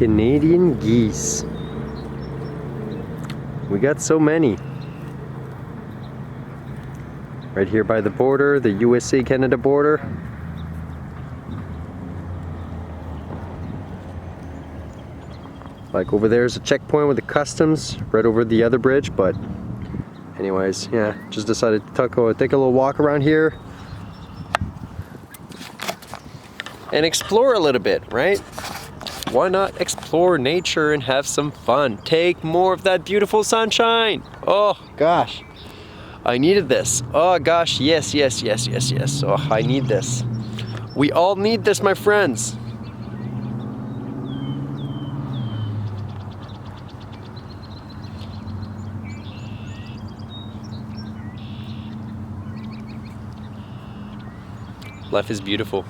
Canadian geese. We got so many. Right here by the border, the USA-Canada border. Like over there's a checkpoint with the customs right over the other bridge, but anyways, yeah, just decided to take a little walk around here and explore a little bit, right? Why not explore nature and have some fun? Take more of that beautiful sunshine. Oh gosh, I needed this. Oh gosh, yes. Oh, I need this. We all need this, my friends. Life is beautiful.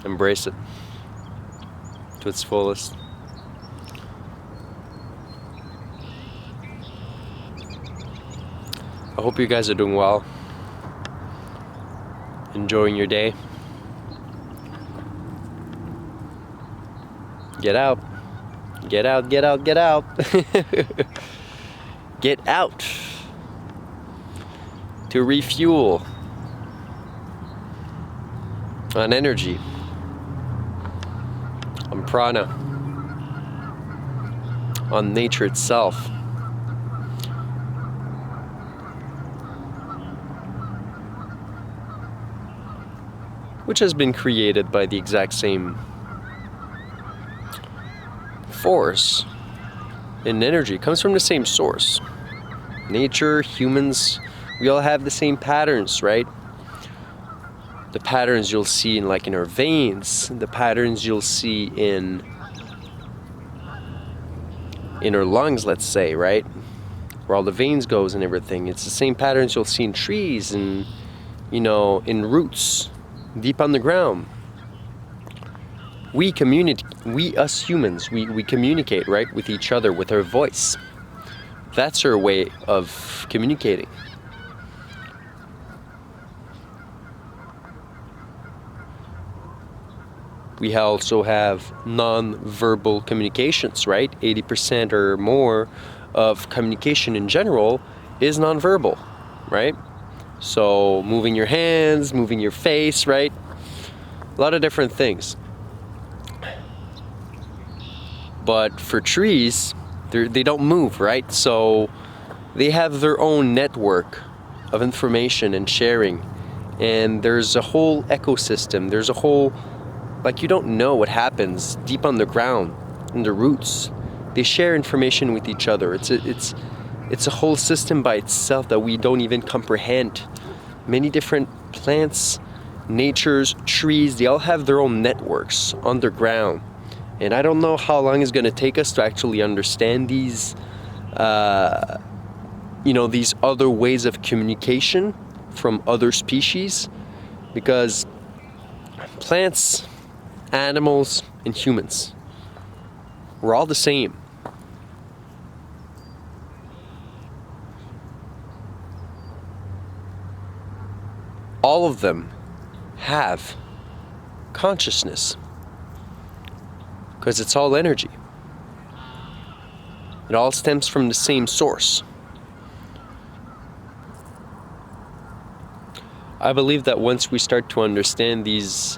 Embrace it to its fullest. I hope you guys are doing well, enjoying your day. Get out. Get out. Get out to refuel on energy, on prana, on nature itself. Which has been created by the exact same force and energy. It comes from the same source. Nature, humans, we all have the same patterns, right? The patterns you'll see in our veins, the patterns you'll see in our lungs, let's say, right? Where all the veins goes and everything. It's the same patterns you'll see in trees and, in roots, deep on the ground. We us humans, we communicate, right, with each other, with our voice. That's our way of communicating. We also have non-verbal communications, right? 80% or more of communication in general is non-verbal, right? So moving your hands, moving your face, right? A lot of different things. But for trees, they don't move, right? So they have their own network of information and sharing. And there's a whole ecosystem. There's a whole, you don't know what happens deep on the ground, in the roots. They share information with each other. It's a whole system by itself that we don't even comprehend. Many different plants, natures, trees, they all have their own networks underground. And I don't know how long it's going to take us to actually understand these, these other ways of communication from other species, because plants, animals, and humans, we're all the same. All of them have consciousness, because it's all energy. It all stems from the same source. I believe that once we start to understand these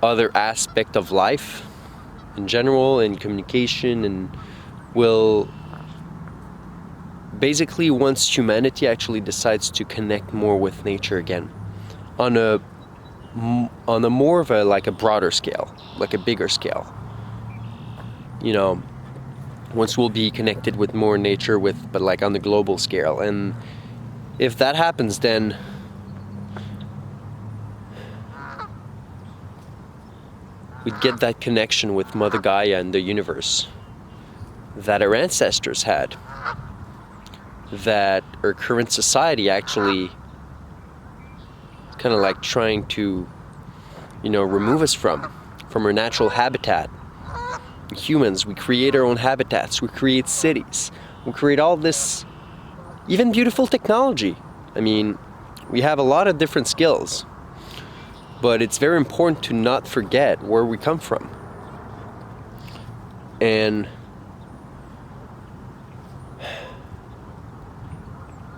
other aspects of life in general, and communication, and basically once humanity actually decides to connect more with nature again on a more of a broader scale, a bigger scale, once we'll be connected with more nature, but on the global scale. And if that happens, then we'd get that connection with Mother Gaia and the universe that our ancestors had, that our current society actually kind of trying to, remove us from our natural habitat. Humans, we create our own habitats, we create cities, we create all this, even beautiful technology. I mean, we have a lot of different skills. But it's very important to not forget where we come from. And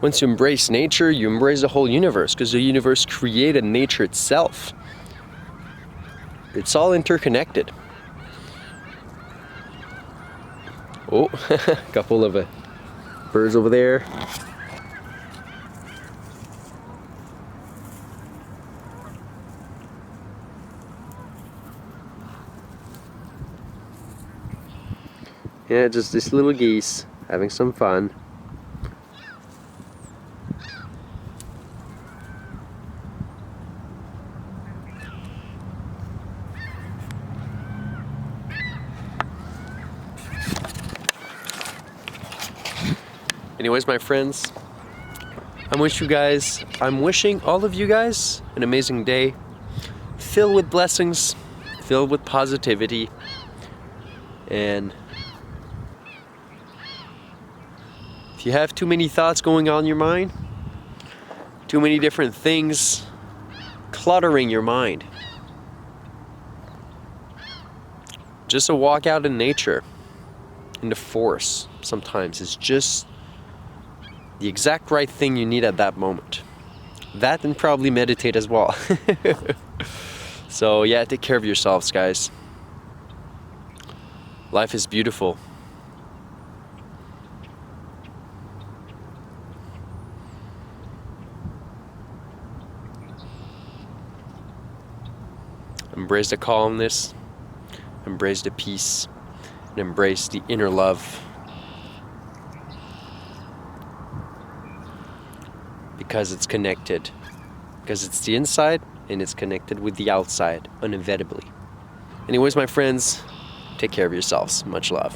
once you embrace nature, you embrace the whole universe, because the universe created nature itself. It's all interconnected. Oh, a couple of birds over there. Yeah, just these little geese having some fun. Anyways, my friends, I'm wishing all of you guys an amazing day, filled with blessings, filled with positivity, and if you have too many thoughts going on in your mind, too many different things cluttering your mind, just a walk out in nature, in the forest, sometimes is just the exact right thing you need at that moment. That, and probably meditate as well. So yeah, take care of yourselves, guys. Life is beautiful. Embrace the calmness, embrace the peace, and embrace the inner love. Because it's connected. Because it's the inside and it's connected with the outside, inevitably. Anyways, my friends, take care of yourselves. Much love.